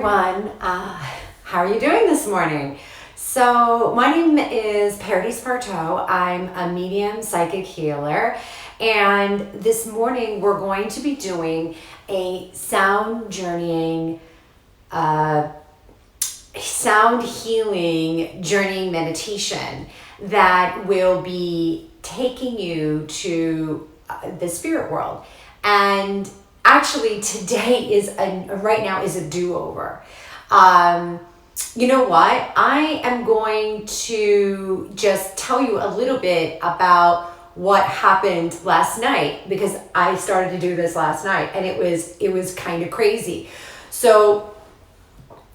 everyone. How are you doing this morning? So my name is Pardis Partow. I'm a medium psychic healer, and this morning we're going to be doing a sound healing journeying meditation that will be taking you to the spirit world. And actually today right now is a do-over. You know what? I am going to just tell you a little bit about what happened last night, because I started to do this last night and it was kind of crazy. So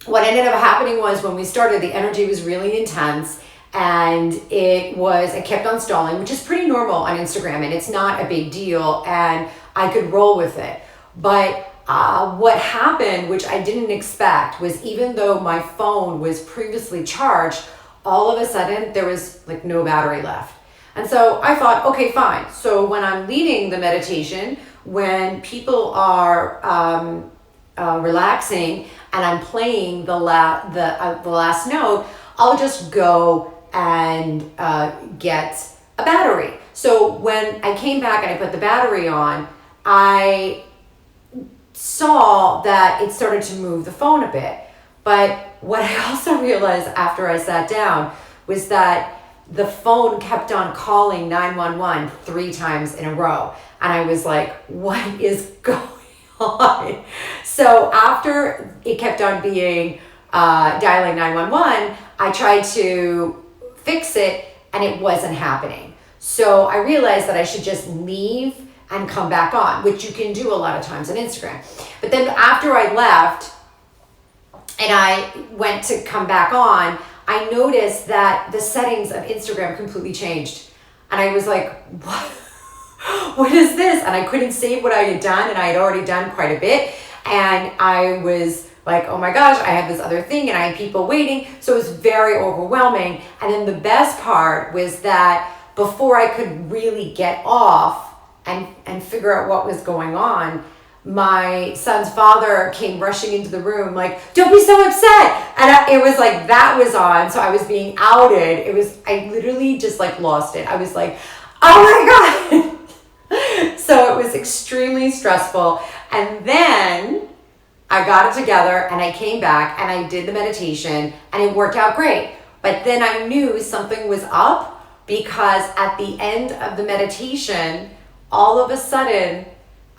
what ended up happening was, when we started, the energy was really intense and it kept on stalling, which is pretty normal on Instagram, and it's not a big deal, and I could roll with it. But what happened, which I didn't expect, was even though my phone was previously charged, all of a sudden there was like no battery left. And so I thought, okay, fine. So when I'm leading the meditation, when people are relaxing and I'm playing the last note, I'll just go and get a battery. So when I came back and I put the battery on, I saw that it started to move the phone a bit. But what I also realized after I sat down was that the phone kept on calling 911 3 times in a row. And I was like, what is going on? So after it kept on being dialing 911, I tried to fix it and it wasn't happening. So I realized that I should just leave and come back on, which you can do a lot of times on Instagram. But then after I left and I went to come back on, I noticed that the settings of Instagram completely changed. And I was like, what? What is this? And I couldn't save what I had done, and I had already done quite a bit. And I was like, oh my gosh, I have this other thing and I have people waiting. So it was very overwhelming. And then the best part was that before I could really get off and figure out what was going on, my son's father came rushing into the room like, don't be so upset. And it was like, that was on. So I was being outed. I literally just like lost it. I was like, oh my God. So it was extremely stressful. And then I got it together and I came back and I did the meditation and it worked out great. But then I knew something was up, because at the end of the meditation, all of a sudden,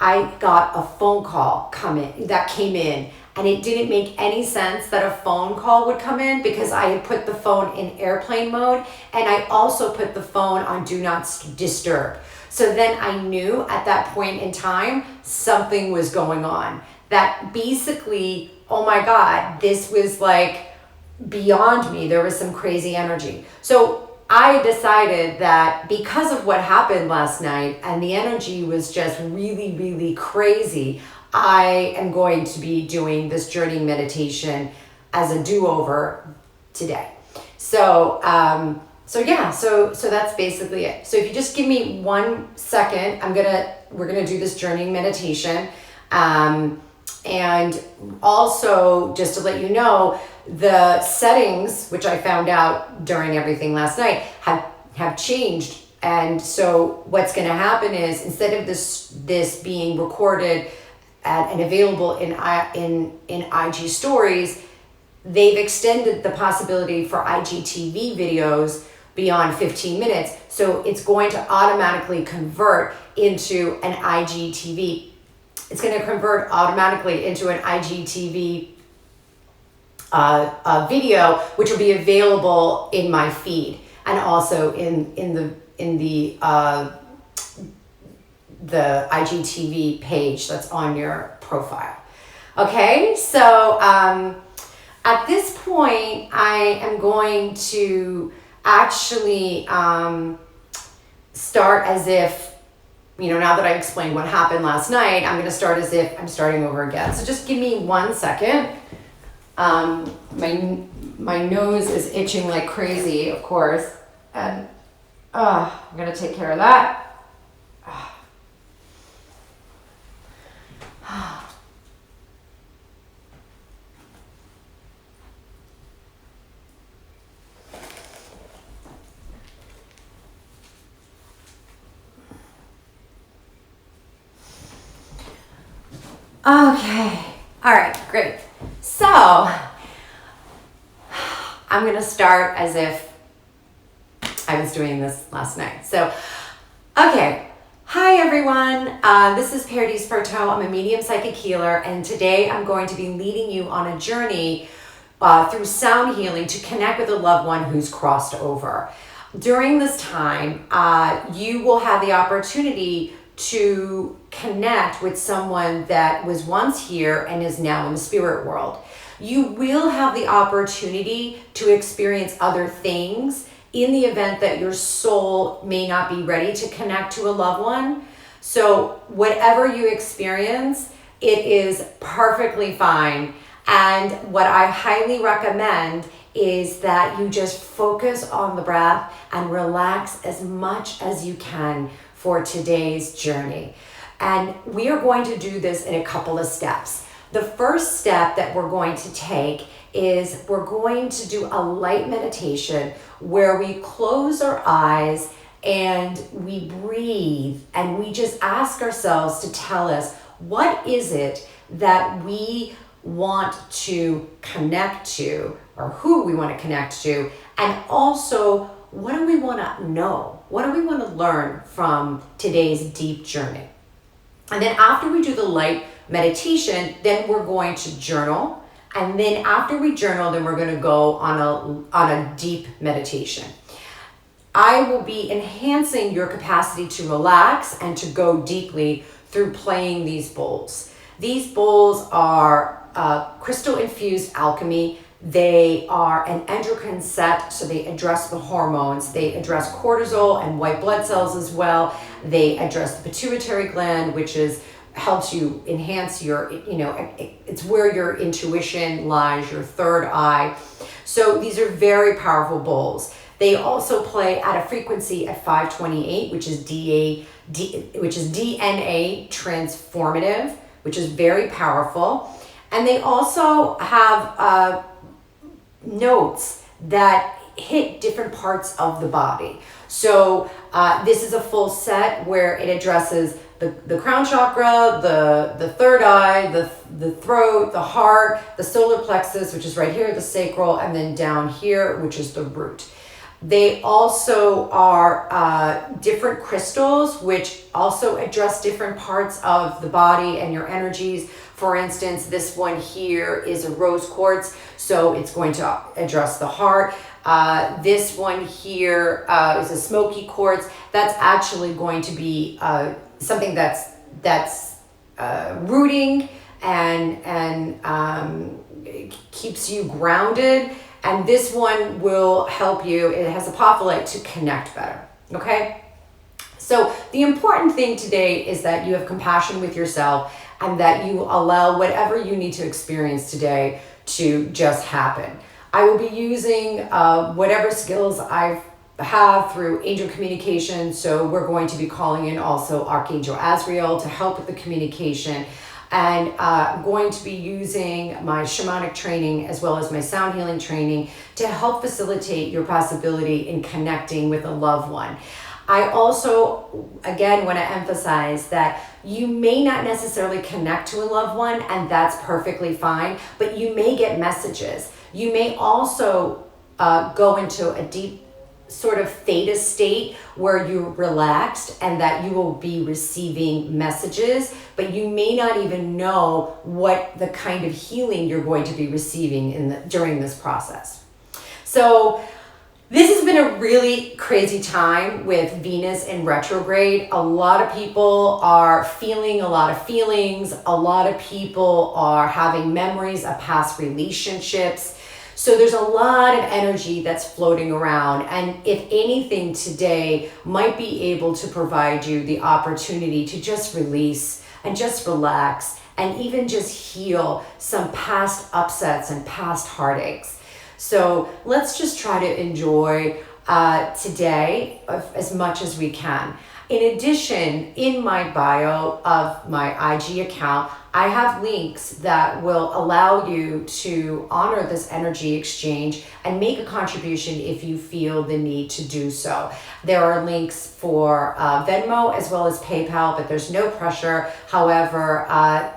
I got a phone call that came in, and it didn't make any sense that a phone call would come in, because I had put the phone in airplane mode and I also put the phone on do not disturb. So then I knew at that point in time something was going on, that basically, oh my God, this was like beyond me. There was some crazy energy. So I decided that because of what happened last night and the energy was just really, really crazy, I am going to be doing this journey meditation as a do-over today. So that's basically it. So if you just give me 1 second, we're gonna do this journeying meditation. And also, just to let you know, the settings, which I found out during everything last night, have changed. And so what's going to happen is, instead of this being recorded and available in IG stories, they've extended the possibility for IGTV videos beyond 15 minutes. So it's going to automatically convert into an IGTV. It's going to convert automatically into an IGTV video, which will be available in my feed and also in the IGTV page that's on your profile. Okay, so at this point, I am going to actually start as if, now that I explained what happened last night, I'm going to start as if I'm starting over again. So just give me 1 second. My nose is itching like crazy, of course, and I'm going to take care of that. Okay. All right, great. So I'm going to start as if I was doing this last night. So, okay. Hi, everyone. This is Pardis Partow. I'm a medium psychic healer, and today I'm going to be leading you on a journey through sound healing to connect with a loved one who's crossed over. During this time, you will have the opportunity to connect with someone that was once here and is now in the spirit world. You will have the opportunity to experience other things in the event that your soul may not be ready to connect to a loved one. So whatever you experience, it is perfectly fine. And what I highly recommend is that you just focus on the breath and relax as much as you can for today's journey. And we are going to do this in a couple of steps. The first step that we're going to take is we're going to do a light meditation where we close our eyes and we breathe and we just ask ourselves to tell us, what is it that we want to connect to, or who we want to connect to, and also what do we want to know? What do we want to learn from today's deep journey? And then after we do the light meditation, then we're going to journal. And then after we journal, then we're going to go on a deep meditation. I will be enhancing your capacity to relax and to go deeply through playing these bowls. These bowls are crystal-infused alchemy. They are an endocrine set, so they address the hormones. They address cortisol and white blood cells as well. They address the pituitary gland, which helps you enhance your, it's where your intuition lies, your third eye. So these are very powerful bowls. They also play at a frequency at 528, which is DNA transformative, which is very powerful. And they also have notes that hit different parts of the body. So this is a full set where it addresses the crown chakra, the third eye, the throat, the heart, the solar plexus, which is right here, the sacral, and then down here, which is the root. They also are different crystals, which also address different parts of the body and your energies. For instance, this one here is a rose quartz, so it's going to address the heart. This one here is a smoky quartz. That's actually going to be something that's rooting and keeps you grounded. And this one will help you. It has apophyllite to connect better. Okay? So the important thing today is that you have compassion with yourself and that you allow whatever you need to experience today to just happen. I will be using whatever skills I have through angel communication. So we're going to be calling in also Archangel Azrael to help with the communication. And I'm going to be using my shamanic training as well as my sound healing training to help facilitate your possibility in connecting with a loved one. I also, again, want to emphasize that you may not necessarily connect to a loved one, and that's perfectly fine, but you may get messages. You may also go into a deep sort of theta state where you're relaxed and that you will be receiving messages, but you may not even know what the kind of healing you're going to be receiving during this process. So this has been a really crazy time with Venus in retrograde. A lot of people are feeling a lot of feelings. A lot of people are having memories of past relationships. So there's a lot of energy that's floating around. And if anything today might be able to provide you the opportunity to just release and just relax and even just heal some past upsets and past heartaches. So let's just try to enjoy today as much as we can. In addition, in my bio of my IG account, I have links that will allow you to honor this energy exchange and make a contribution if you feel the need to do so. There are links for Venmo as well as PayPal, but there's no pressure. However,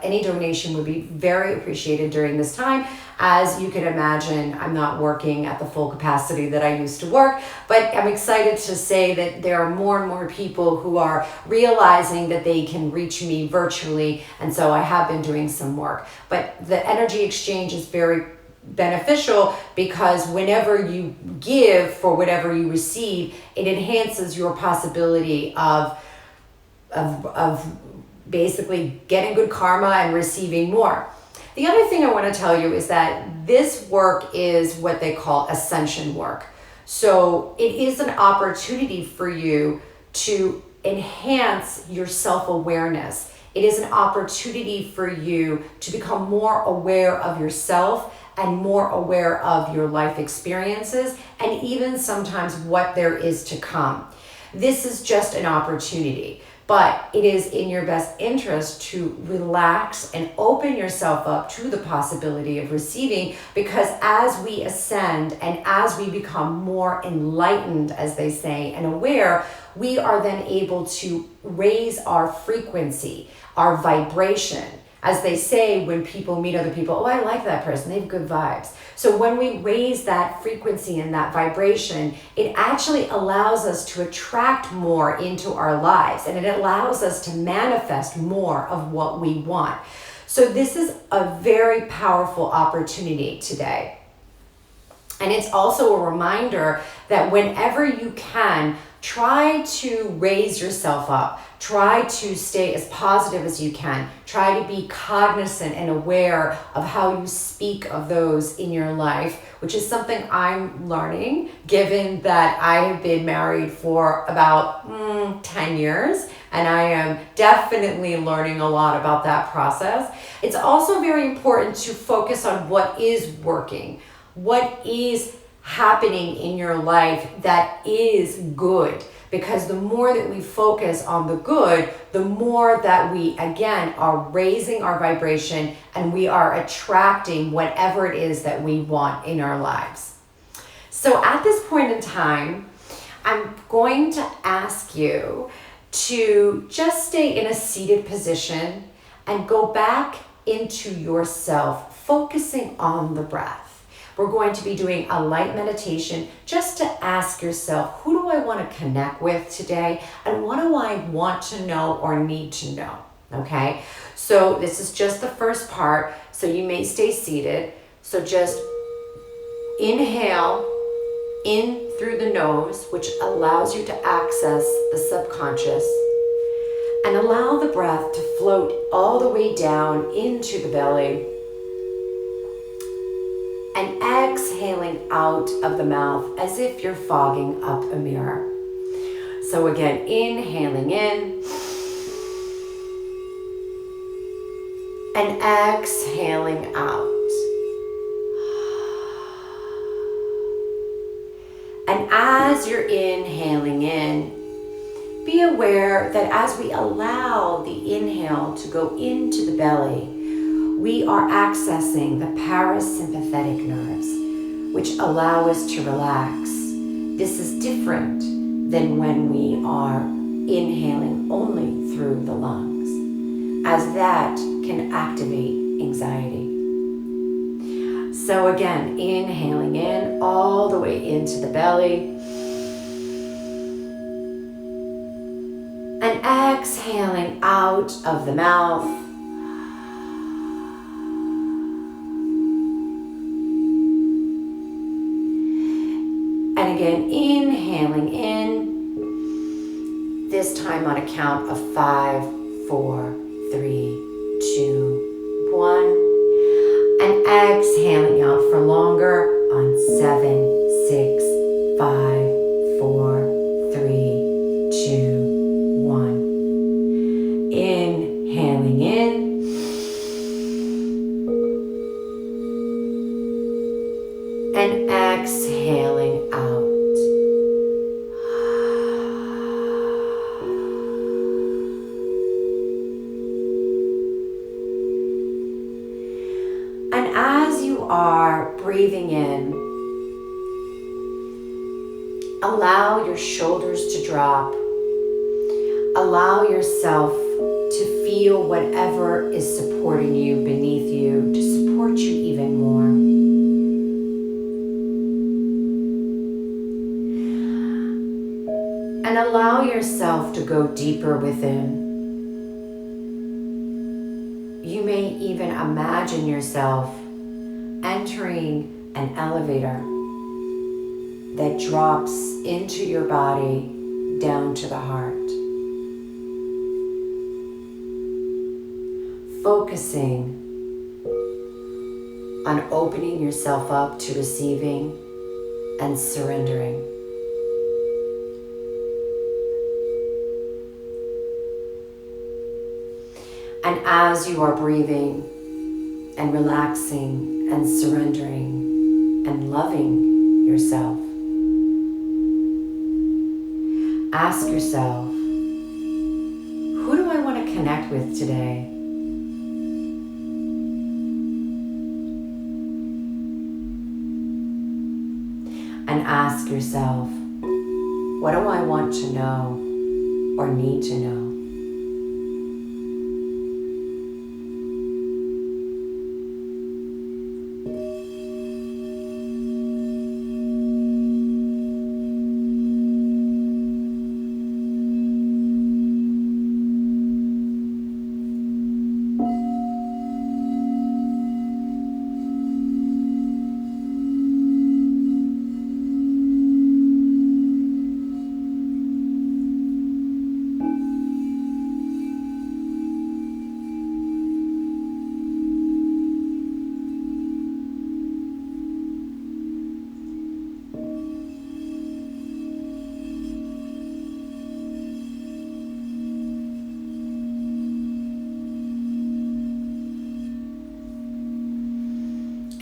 any donation would be very appreciated during this time. As you can imagine, I'm not working at the full capacity that I used to work, but I'm excited to say that there are more and more people who are realizing that they can reach me virtually, and so I have been doing some work. But the energy exchange is very beneficial because whenever you give for whatever you receive, it enhances your possibility of basically getting good karma and receiving more. The other thing I want to tell you is that this work is what they call ascension work. So it is an opportunity for you to enhance your self-awareness. It is an opportunity for you to become more aware of yourself and more aware of your life experiences and even sometimes what there is to come. This is just an opportunity. But it is in your best interest to relax and open yourself up to the possibility of receiving, because as we ascend and as we become more enlightened, as they say, and aware, we are then able to raise our frequency, our vibration. As they say, when people meet other people, oh, I like that person, they have good vibes. So when we raise that frequency and that vibration, it actually allows us to attract more into our lives, and it allows us to manifest more of what we want. So this is a very powerful opportunity today. And it's also a reminder that whenever you can, try to raise yourself up. Try to stay as positive as you can. Try to be cognizant and aware of how you speak of those in your life, which is something I'm learning, given that I have been married for about 10 years, and I am definitely learning a lot about that process. It's also very important to focus on what is working, what is happening in your life that is good. Because the more that we focus on the good, the more that we, again, are raising our vibration and we are attracting whatever it is that we want in our lives. So at this point in time, I'm going to ask you to just stay in a seated position and go back into yourself, focusing on the breath. We're going to be doing a light meditation just to ask yourself, who do I want to connect with today? And what do I want to know or need to know? Okay, so this is just the first part. So you may stay seated. So just inhale in through the nose, which allows you to access the subconscious. And allow the breath to float all the way down into the belly. And exhaling out of the mouth as if you're fogging up a mirror. So again, inhaling in and exhaling out. And as you're inhaling in, be aware that as we allow the inhale to go into the belly, we are accessing the parasympathetic nerves, which allow us to relax. This is different than when we are inhaling only through the lungs, as that can activate anxiety. So again, inhaling in all the way into the belly, and exhaling out of the mouth. And again, inhaling in, this time on a count of 5, 4, 3, 2, 1. And exhaling out for longer on 7, 6, 5, 4, 3, 2, 1. Inhaling in. And exhaling out. are breathing in, allow your shoulders to drop. Allow yourself to feel whatever is supporting you beneath you to support you even more. And allow yourself to go deeper within. You may even imagine yourself entering an elevator that drops into your body down to the heart. Focusing on opening yourself up to receiving and surrendering. And as you are breathing and relaxing and surrendering and loving yourself, ask yourself, who do I want to connect with today? And ask yourself, what do I want to know or need to know?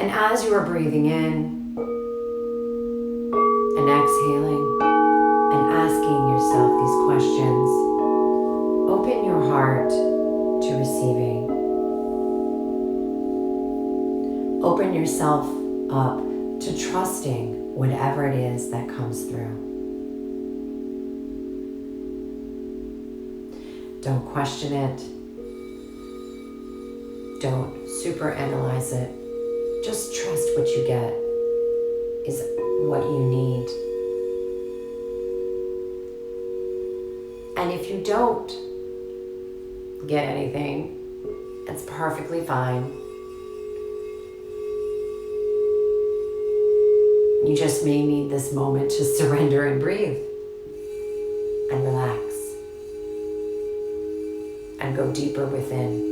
And as you are breathing in and exhaling and asking yourself these questions, open your heart to receiving. Open yourself up to trusting whatever it is that comes through. Don't question it. Don't superanalyze it. Just trust what you get is what you need. And if you don't get anything, it's perfectly fine. You just may need this moment to surrender and breathe and relax and go deeper within.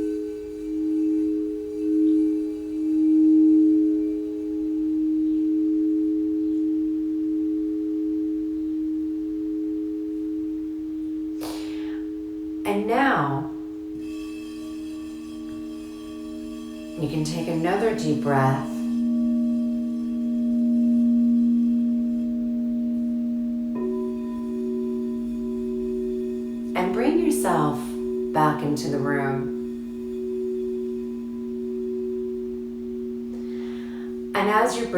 And now, you can take another deep breath. And bring yourself back into the room. And as you're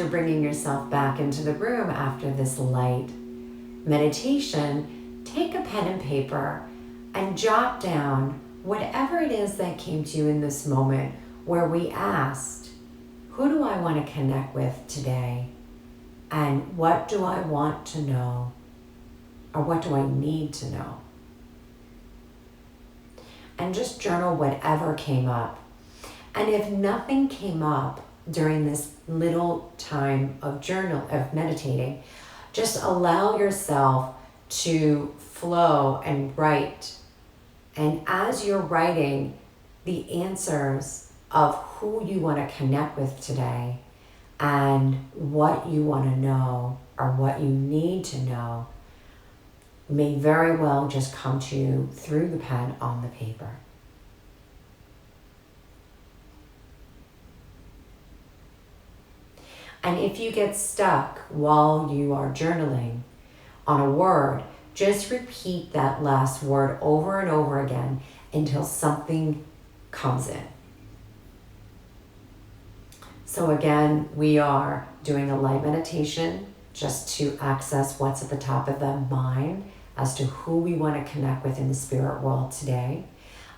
bringing yourself back into the room after this light meditation, take a pen and paper and jot down whatever it is that came to you in this moment where we asked, who do I want to connect with today? And what do I want to know? Or what do I need to know? And just journal whatever came up. And if nothing came up during this little time of meditating, just allow yourself to flow and write. And as you're writing the answers of who you want to connect with today and what you want to know or what you need to know may very well just come to you through the pen on the paper. And if you get stuck while you are journaling on a word, just repeat that last word over and over again until something comes in. So again, we are doing a light meditation just to access what's at the top of the mind as to who we want to connect with in the spirit world today.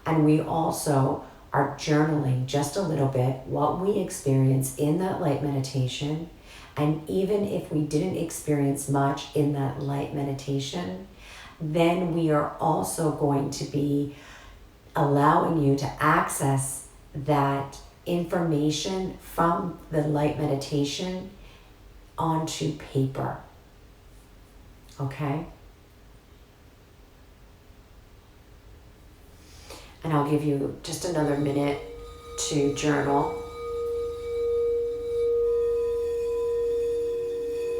And we also are journaling just a little bit what we experience in that light meditation. And even if we didn't experience much in that light meditation, then we are also going to be allowing you to access that information from the light meditation onto paper. Okay? And I'll give you just another minute to journal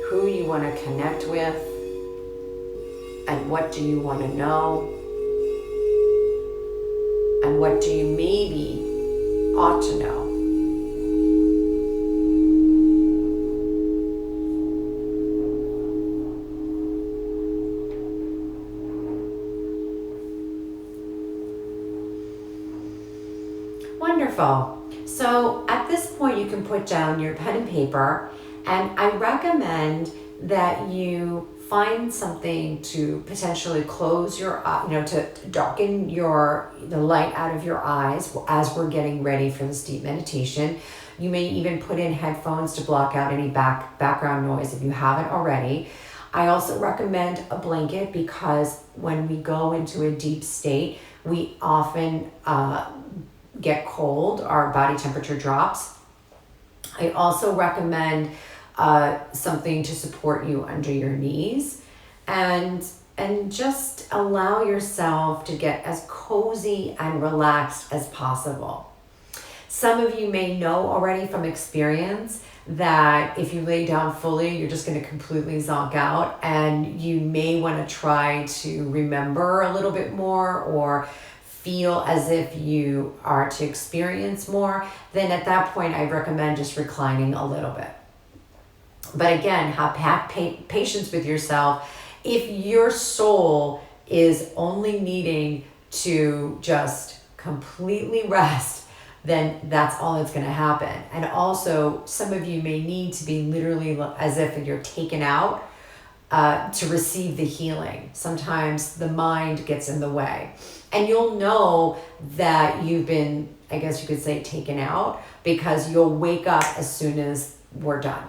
who you want to connect with and what do you want to know and what do you maybe ought to know. Wonderful. So at this point you can put down your pen and paper, and I recommend that you find something to potentially close your, to darken the light out of your eyes as we're getting ready for this deep meditation. You may even put in headphones to block out any background noise if you haven't already. I also recommend a blanket because when we go into a deep state, we often get cold, our body temperature drops. I also recommend something to support you under your knees, and just allow yourself to get as cozy and relaxed as possible. Some of you may know already from experience that if you lay down fully, you're just going to completely zonk out, and you may want to try to remember a little bit more or feel as if you are to experience more. Then at that point, I recommend just reclining a little bit. But again, have patience with yourself. If your soul is only needing to just completely rest, then that's all that's going to happen. And also, some of you may need to be literally as if you're taken out to receive the healing. Sometimes the mind gets in the way. And you'll know that you've been, I guess you could say, taken out, because you'll wake up as soon as we're done.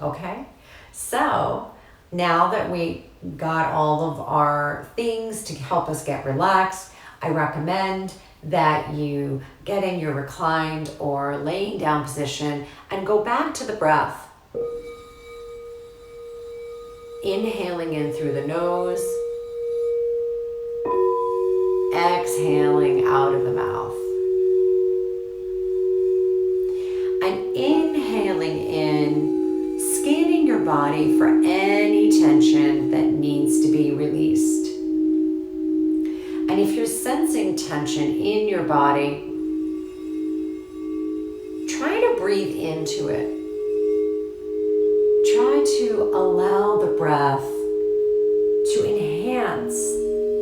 Okay? So now that we got all of our things to help us get relaxed, I recommend that you get in your reclined or laying down position and go back to the breath. Inhaling in through the nose, exhaling out of the mouth. And inhaling in, scanning your body for any tension that needs to be released. And if you're sensing tension in your body, try to breathe into it. Try to allow the breath to enhance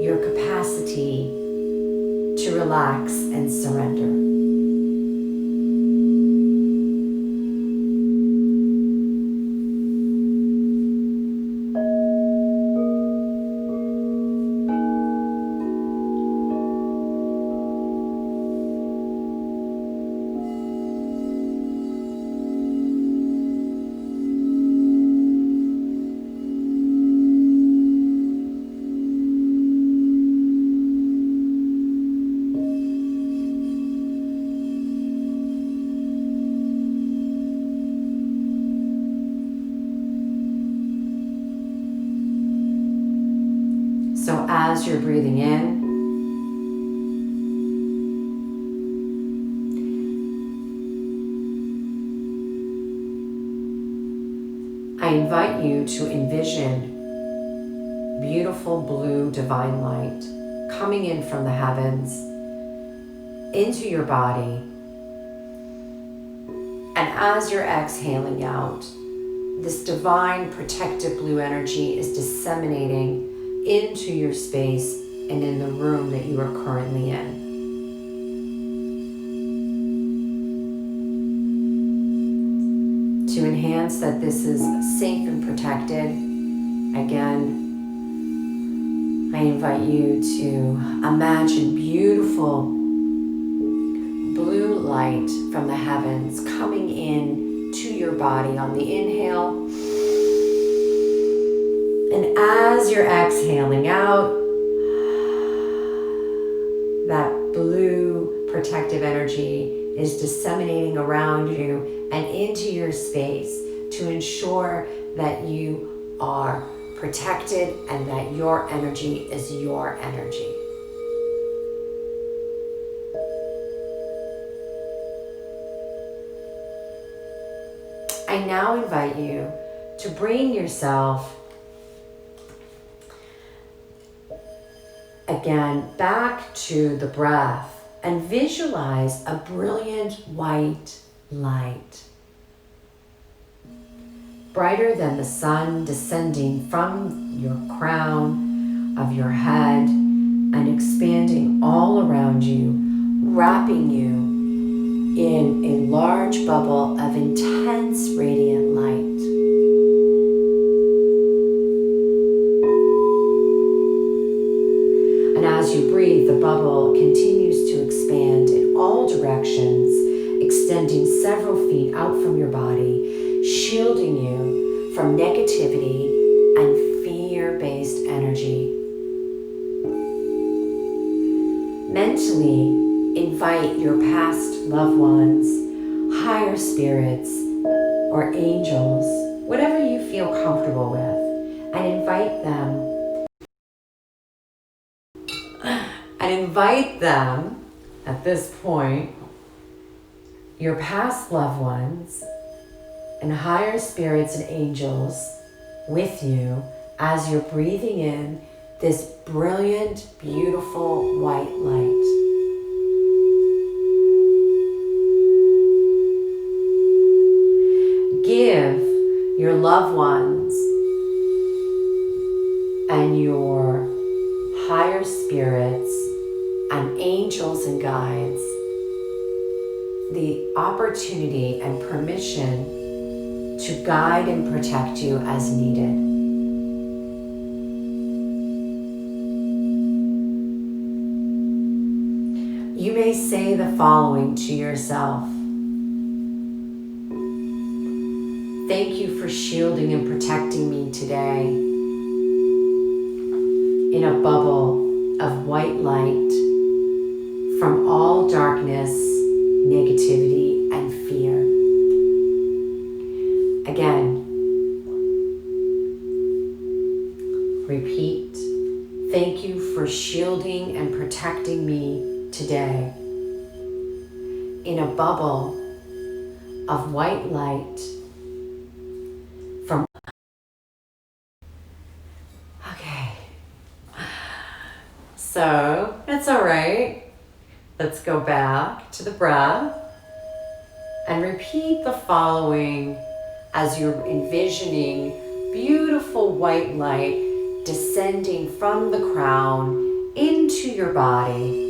your capacity to relax and surrender. So as you're breathing in, I invite you to envision beautiful blue divine light coming in from the heavens into your body. And as you're exhaling out, this divine protective blue energy is disseminating into your space and in the room that you are currently in. to enhance that this is safe and protected, again, I invite you to imagine beautiful blue light from the heavens coming in to your body on the inhale. And as you're exhaling out, that blue protective energy is disseminating around you and into your space to ensure that you are protected and that your energy is your energy. I now invite you to bring yourself again back to the breath and visualize a brilliant white light, brighter than the sun, descending from your crown of your head and expanding all around you, wrapping you in a large bubble of intense radiant light. And as you breathe, the bubble continues to expand in all directions, extending several feet out from your body, shielding you from negativity and fear-based energy. Mentally, invite your past loved ones, higher spirits, or angels, whatever you feel comfortable with, and invite them at this point, your past loved ones and higher spirits and angels with you as you're breathing in this brilliant, beautiful white light. Give your loved ones and your higher spirits and angels and guides the opportunity and permission to guide and protect you as needed. You may say the following to yourself. Thank you for shielding and protecting me today in a bubble of white light from all darkness, negativity, and fear. Again, repeat. Thank you for shielding and protecting me today in a bubble of white light from... Okay. So, it's all right. Let's go back to the breath and repeat the following as you're envisioning beautiful white light descending from the crown into your body.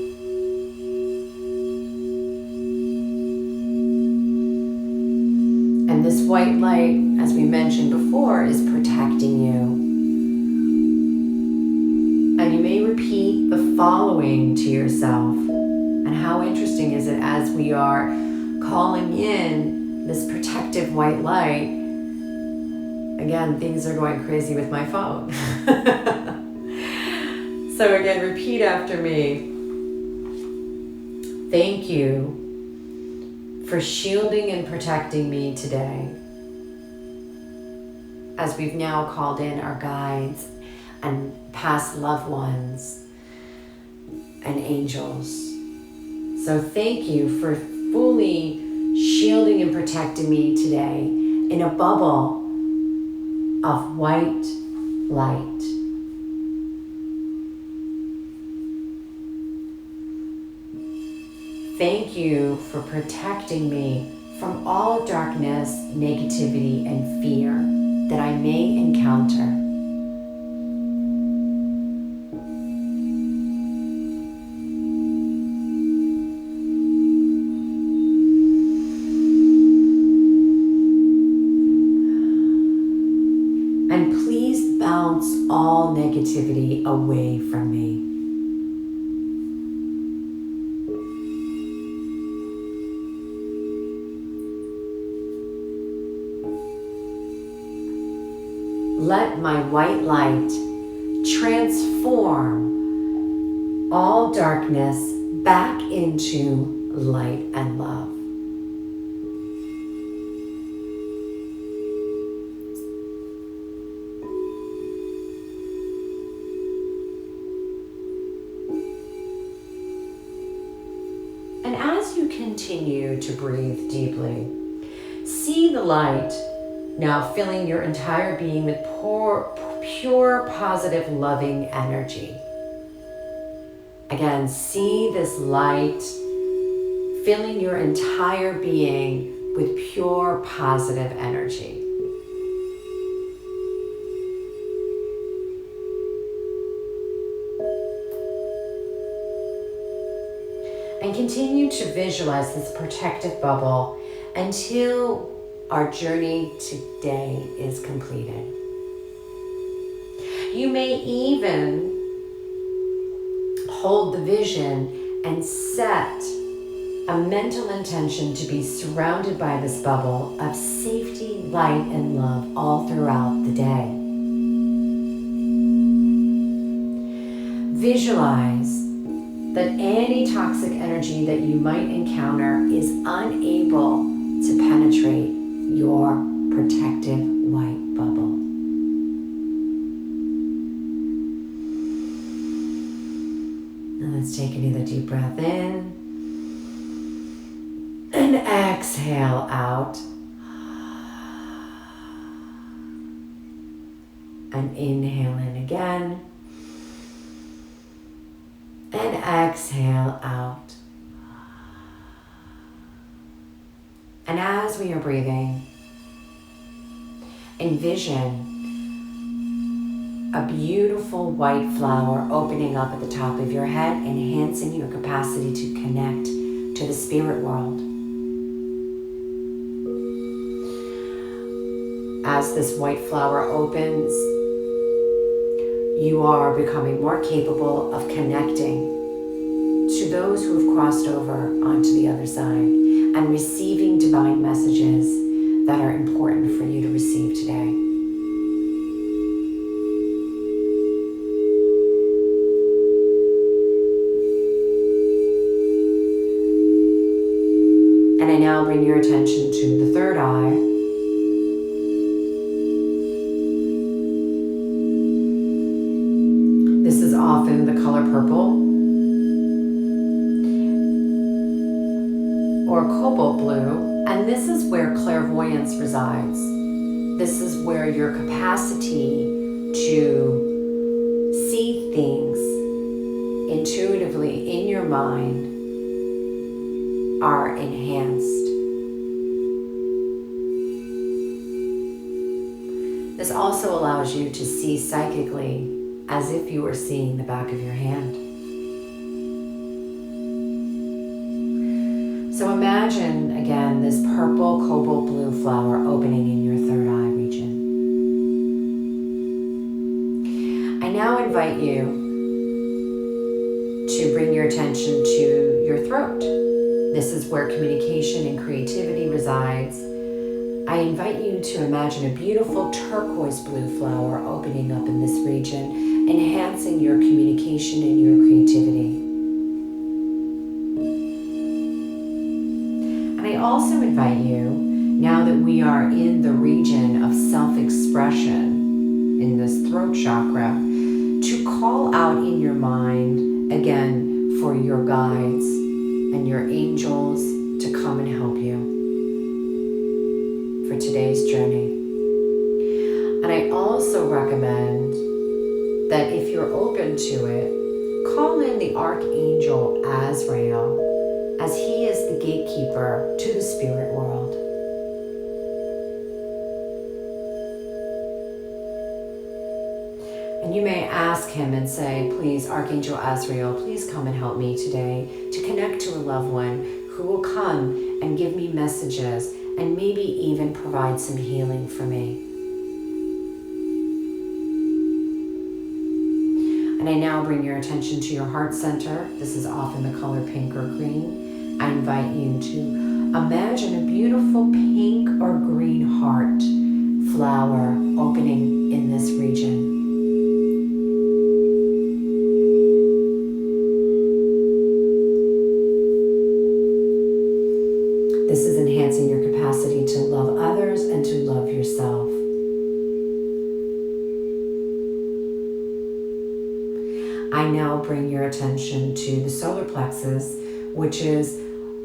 And this white light, as we mentioned before, is protecting you. And you may repeat the following to yourself. And how interesting is it as we are calling in this protective white light? Again, things are going crazy with my phone. So again, repeat after me. Thank you for shielding and protecting me today. As we've now called in our guides and past loved ones and angels. So thank you for fully shielding and protecting me today in a bubble of white light. Thank you for protecting me from all darkness, negativity, and fear that I may encounter. be away from me. Let my white light transform all darkness back into light and love. And as you continue to breathe deeply, see the light now filling your entire being with pure, positive, loving energy. Again, see this light filling your entire being with pure, positive energy. And continue to visualize this protective bubble until our journey today is completed. You may even hold the vision and set a mental intention to be surrounded by this bubble of safety, light, and love all throughout the day. Visualize that any toxic energy that you might encounter is unable to penetrate your protective white bubble. Now let's take another deep breath in and exhale out. And inhale in again and exhale out. And as we are breathing, envision a beautiful white flower opening up at the top of your head, enhancing your capacity to connect to the spirit world. As this white flower opens, you are becoming more capable of connecting to those who have crossed over onto the other side and receiving divine messages that are important for you to receive today. And I now bring your attention to the third eye. This is often the color purple or cobalt blue, and this is where clairvoyance resides. This is where your capacity to see things intuitively in your mind are enhanced. This also allows you to see psychically as if you were seeing the back of your hand. So imagine again this purple cobalt blue flower opening in your third eye region. I now invite you to bring your attention to your throat. This is where communication and creativity resides. I invite you to imagine a beautiful turquoise blue flower opening up in this region, enhancing your communication and your creativity. And I also invite you, now that we are in the region of self-expression in this throat chakra, to call out in your mind again for your guides and your angels to come and help you for today's journey. And I also recommend that if you're open to it, call in the Archangel Azrael, as he is the gatekeeper to the spirit world. And you may ask him and say, please, Archangel Azrael, please come and help me today to connect to a loved one who will come and give me messages and maybe even provide some healing for me. I And I now bring your attention to your heart center. This is often the color pink or green. I invite you to imagine a beautiful pink or green heart flower opening in this region. This is enhancing your capacity to love others and to love yourself. I now bring your attention to the solar plexus, which is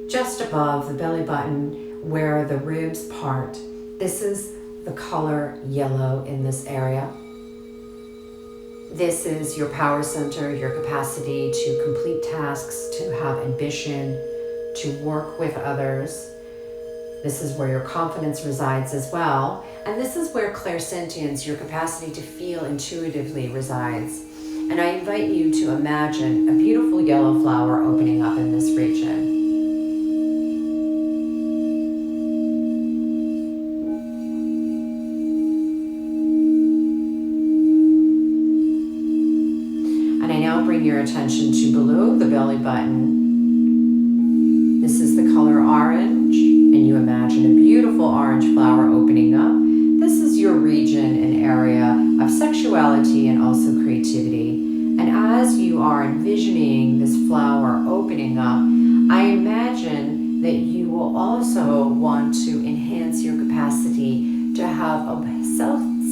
just above the belly button where the ribs part. This is the color yellow in this area. This is your power center, your capacity to complete tasks, to have ambition, to work with others. This is where your confidence resides as well. And this is where clairsentience, your capacity to feel intuitively, resides. And I invite you to imagine a beautiful yellow flower opening up in this region. And I now bring your attention to below the belly button. This is the color orange, and you imagine a beautiful orange flower opening up. This is your region and area of sexuality and also creativity. And as you are envisioning this flower opening up, I imagine that you will also want to enhance your capacity to have a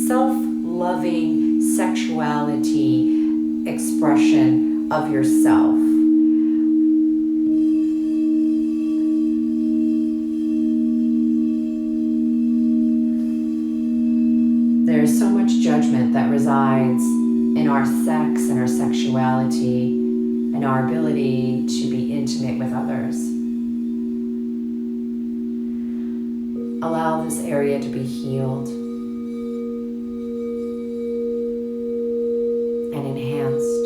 self-loving sexuality expression of yourself. There is so much judgment that resides in our sex and our sexuality and our ability to be intimate with others. Allow this area to be healed and enhanced.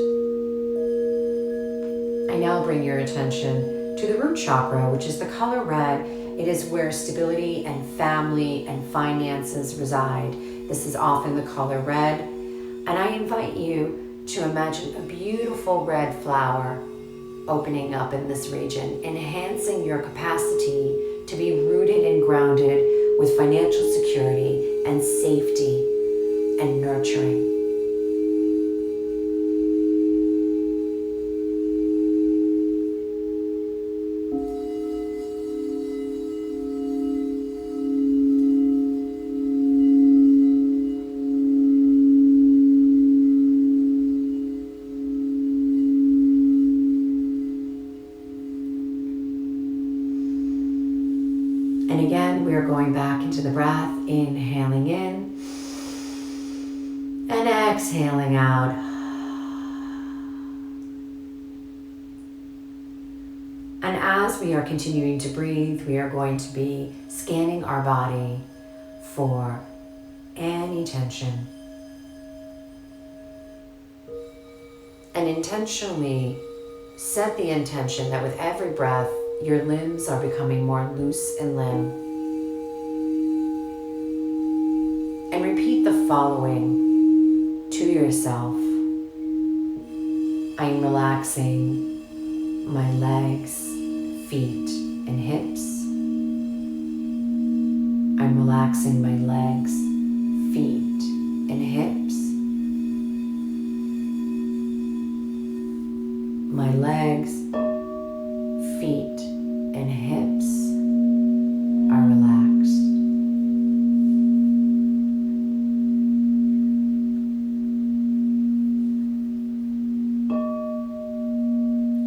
I now bring your attention to the root chakra, which is the color red. It is where stability and family and finances reside. This is often the color red. And I invite you to imagine a beautiful red flower opening up in this region, enhancing your capacity to be rooted and grounded with financial security and safety and nurturing. And again, we are going back into the breath, inhaling in and exhaling out. And as we are continuing to breathe, we are going to be scanning our body for any tension. And intentionally set the intention that with every breath, your limbs are becoming more loose and limb. And repeat the following to yourself. I am relaxing my legs, feet, and hips. I'm relaxing my legs, feet, and hips. My legs, feet, and hips are relaxed.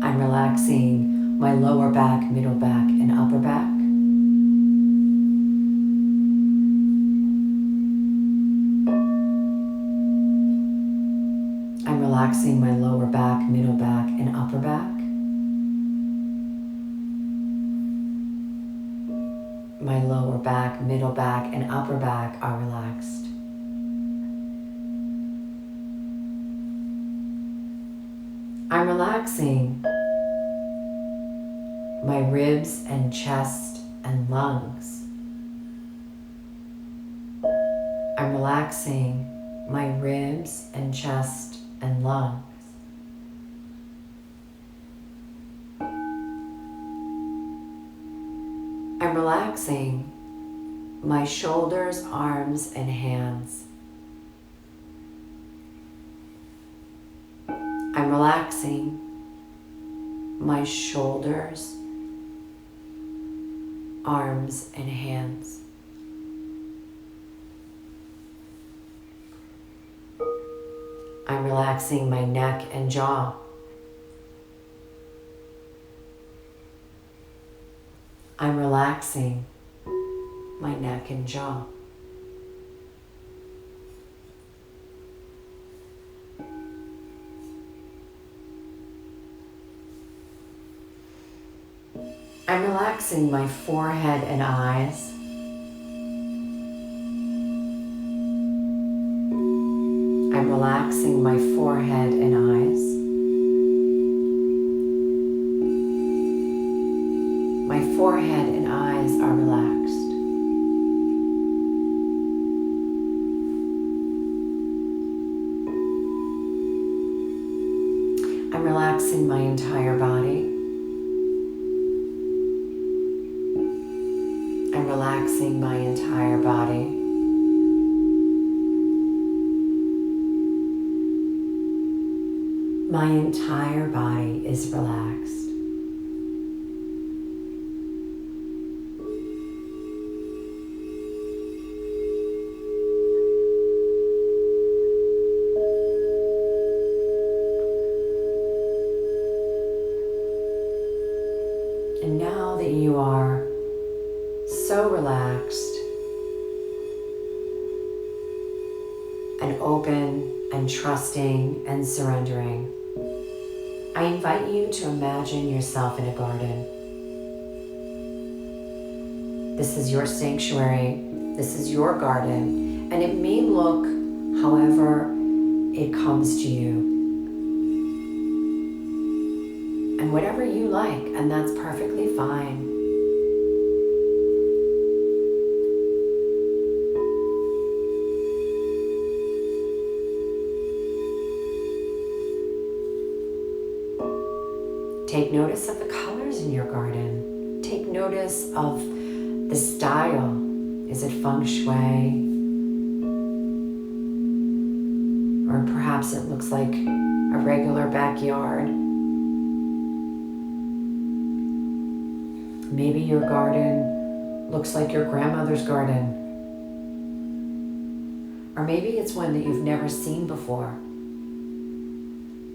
I'm relaxing my lower back, middle back, and upper back. I'm relaxing my lower back, middle back, and upper back. My lower back, middle back, and upper back are relaxed. I'm relaxing my ribs and chest and lungs. I'm relaxing my ribs and chest and lungs. I'm relaxing my shoulders, arms, and hands. I'm relaxing my shoulders, arms, and hands. I'm relaxing my neck and jaw. I'm relaxing my neck and jaw. I'm relaxing my forehead and eyes. I'm relaxing my forehead and eyes. My forehead and eyes are relaxed. I'm relaxing my entire body. I'm relaxing my entire body. My entire body is relaxed. And now that you are so relaxed and open and trusting and surrendering, I invite you to imagine yourself in a garden. This is your sanctuary, this is your garden, and it may look however it comes to you. And whatever you like, and that's perfectly fine. Take notice of the colors in your garden. Take notice of the style. Is it feng shui? Or perhaps it looks like a regular backyard. Maybe your garden looks like your grandmother's garden. Or maybe it's one that you've never seen before.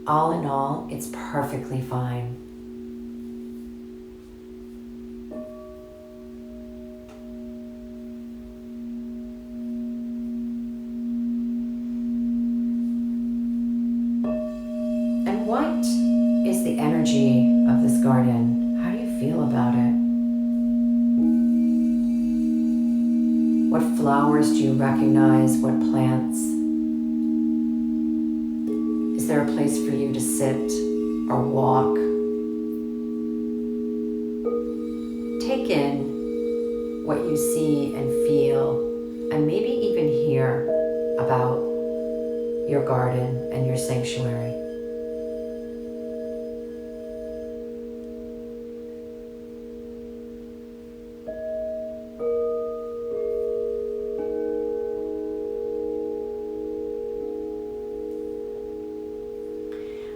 All in all, it's perfectly fine. And what is the energy of this garden? How do you feel about it? What flowers do you recognize? What plants? Is there a place for you to sit or walk? Take in what you see and feel, and maybe even hear about your garden and your sanctuary.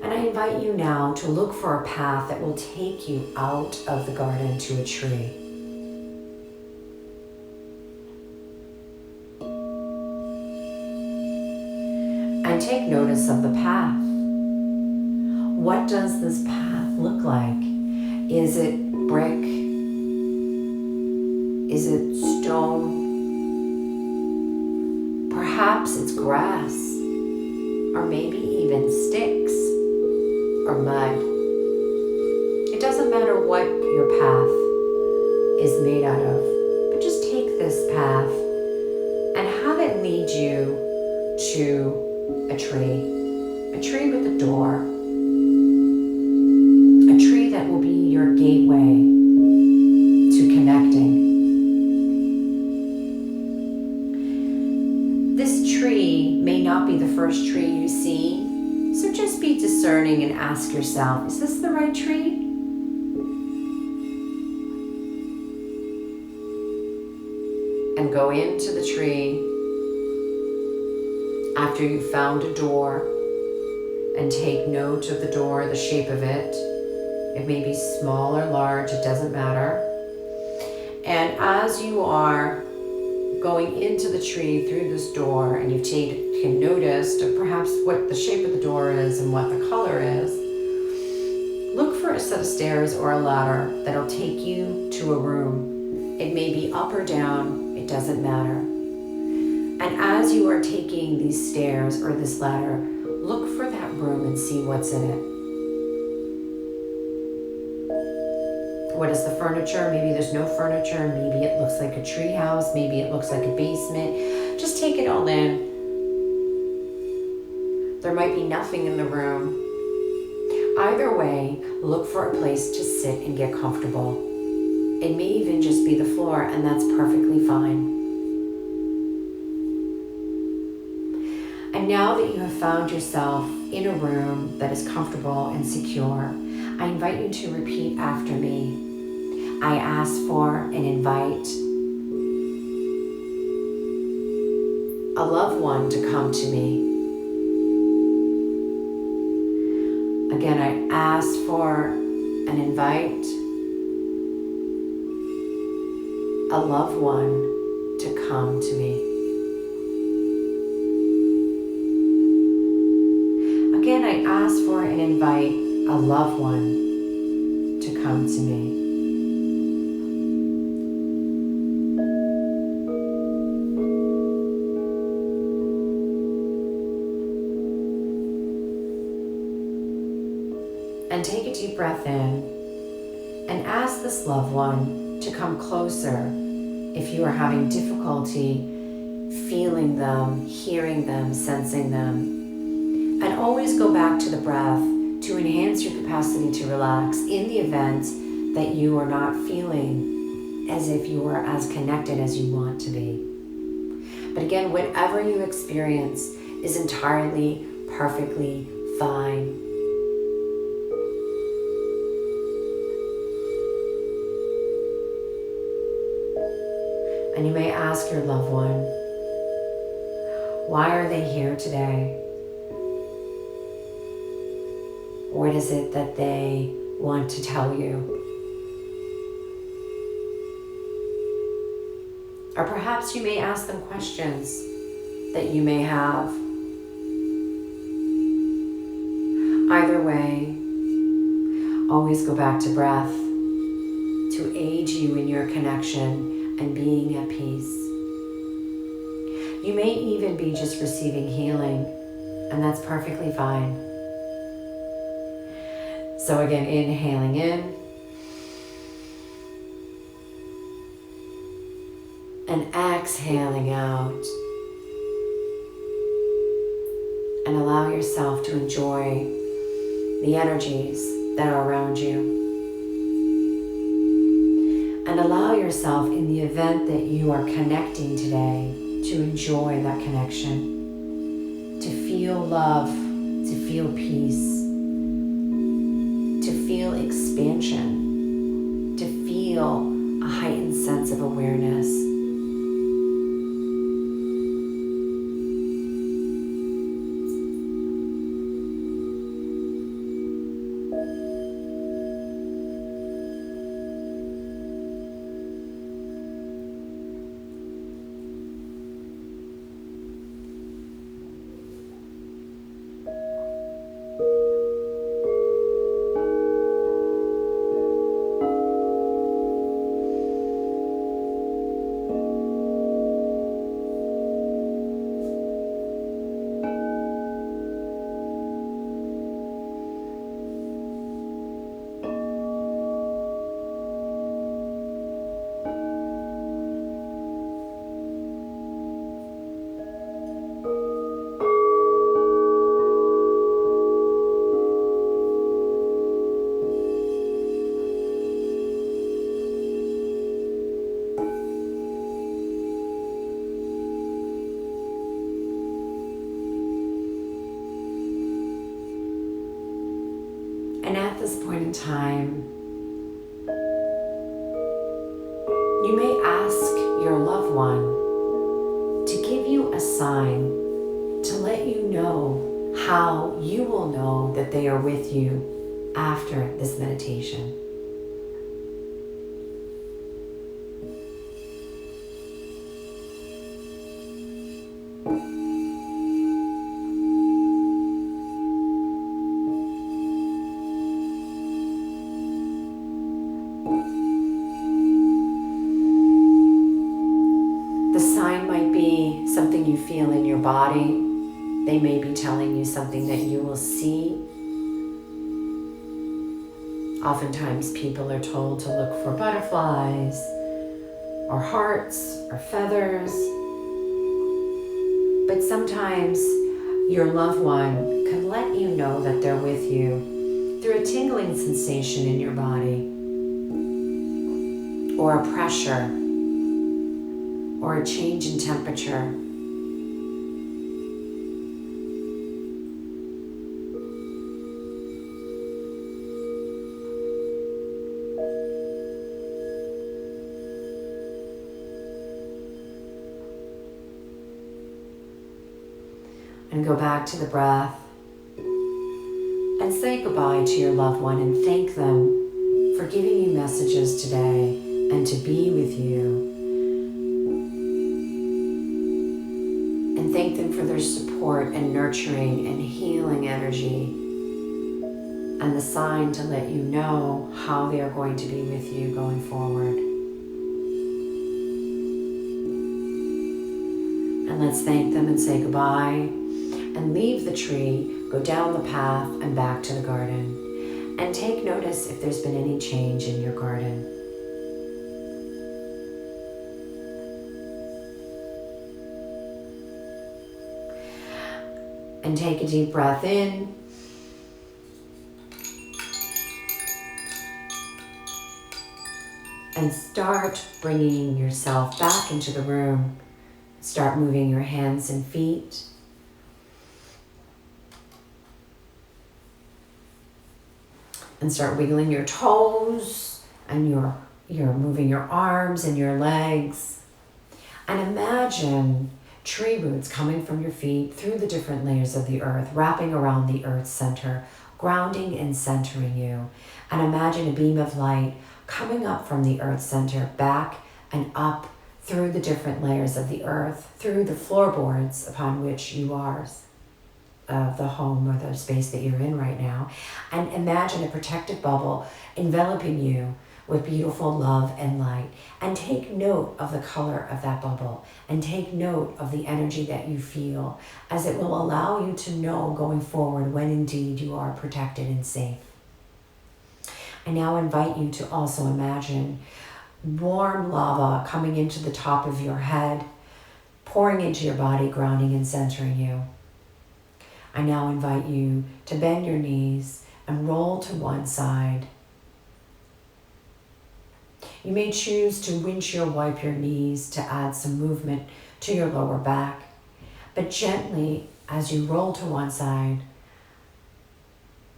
And I invite you now to look for a path that will take you out of the garden to a tree. And take notice of the path. What does this path look like? Is it brick? Is it stone? Perhaps it's grass, or maybe even sticks or mud. It doesn't matter what your path is made out of, but just take this path and have it lead you to a tree with a door, a tree that will be your gateway to connecting. This tree may not be the first tree you see, so just be discerning and ask yourself, is this the right tree? and go into the tree after you've found a door, and take note of the door, the shape of it. It may be small or large, it doesn't matter. And as you are going into the tree through this door, and you've taken notice of perhaps what the shape of the door is and what the color is, look for a set of stairs or a ladder that'll take you to a room. It may be up or down, it doesn't matter. And as you are taking these stairs or this ladder, look for that room and see what's in it. What is the furniture? Maybe there's no furniture. Maybe it looks like a tree house. Maybe it looks like a basement. Just take it all in. There might be nothing in the room. Either way, look for a place to sit and get comfortable. It may even just be the floor, and that's perfectly fine. And now that you have found yourself in a room that is comfortable and secure, I invite you to repeat after me. I ask for and invite a loved one to come to me. Again, I ask for and invite a loved one to come to me. Again, I ask for and invite a loved one to come to me. And take a deep breath in and ask this loved one to come closer if you are having difficulty feeling them, hearing them, sensing them. And always go back to the breath to enhance your capacity to relax in the event that you are not feeling as if you are as connected as you want to be. But again, whatever you experience is entirely, perfectly fine. And you may ask your loved one, why are they here today? What is it that they want to tell you? Or perhaps you may ask them questions that you may have. Either way, always go back to breath to aid you in your connection and being at peace. You may even be just receiving healing, and that's perfectly fine. So again, inhaling in and exhaling out. And allow yourself to enjoy the energies that are around you. And allow yourself, in the event that you are connecting today, to enjoy that connection, to feel love, to feel peace, to feel expansion, to feel a heightened sense of awareness. And at this point in time, you may ask your loved one to give you a sign to let you know how you will know that they are with you after this meditation. Something you feel in your body. They may be telling you something that you will see. Oftentimes people are told to look for butterflies or hearts or feathers. But sometimes your loved one can let you know that they're with you through a tingling sensation in your body, or a pressure, or a change in temperature. And go back to the breath and say goodbye to your loved one and thank them for giving you messages today and to be with you. And thank them for their support and nurturing and healing energy and the sign to let you know how they are going to be with you going forward. And let's thank them and say goodbye. And leave the tree, go down the path and back to the garden. And take notice if there's been any change in your garden. And take a deep breath in. And start bringing yourself back into the room. Start moving your hands and feet. And start wiggling your toes, and you're moving your arms and your legs. And imagine tree roots coming from your feet through the different layers of the earth, wrapping around the earth's center, grounding and centering you. And imagine a beam of light coming up from the earth's center, back and up through the different layers of the earth, through the floorboards upon which you are, the home or the space that you're in right now, and imagine a protective bubble enveloping you with beautiful love and light. And take note of the color of that bubble, and take note of the energy that you feel, as it will allow you to know going forward when indeed you are protected and safe. I now invite you to also imagine warm lava coming into the top of your head, pouring into your body, grounding and centering you. I now invite you to bend your knees and roll to one side. You may choose to windshield wipe your knees to add some movement to your lower back, but gently, as you roll to one side,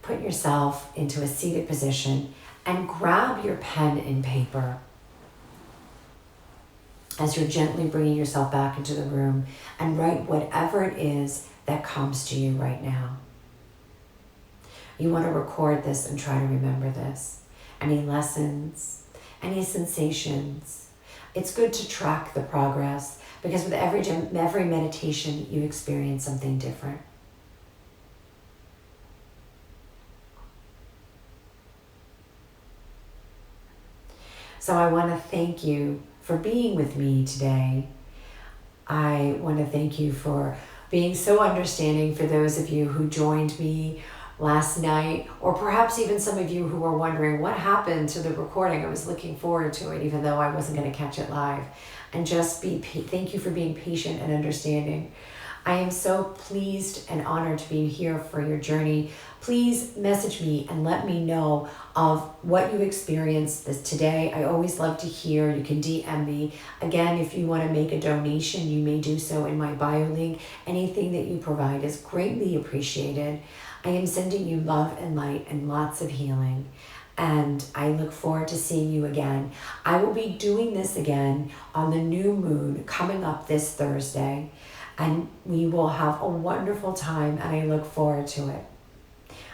put yourself into a seated position and grab your pen and paper. As you're gently bringing yourself back into the room, and write whatever it is that comes to you right now. You want to record this and try to remember this. Any lessons, any sensations. It's good to track the progress, because with every meditation you experience something different. So I want to thank you for being with me today. I want to thank you for being so understanding, for those of you who joined me last night, or perhaps even some of you who were wondering what happened to the recording. I was looking forward to it, even though I wasn't going to catch it live. And just thank you for being patient and understanding. I am so pleased and honored to be here for your journey. Please message me and let me know of what you experienced today. I always love to hear. You can DM me. Again, if you want to make a donation, you may do so in my bio link. Anything that you provide is greatly appreciated. I am sending you love and light and lots of healing. and I look forward to seeing you again. I will be doing this again on the new moon coming up this Thursday, and we will have a wonderful time, and I look forward to it.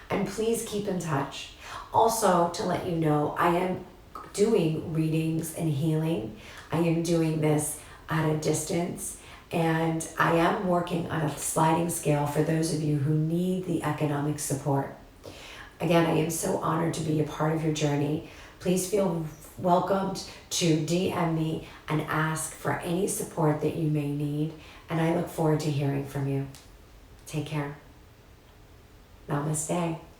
And please keep in touch. Also, to let you know, I am doing readings and healing. I am doing this at a distance, and I am working on a sliding scale for those of you who need the economic support. Again, I am so honored to be a part of your journey. Please feel welcomed to DM me and ask for any support that you may need, and I look forward to hearing from you. Take care. Namaste.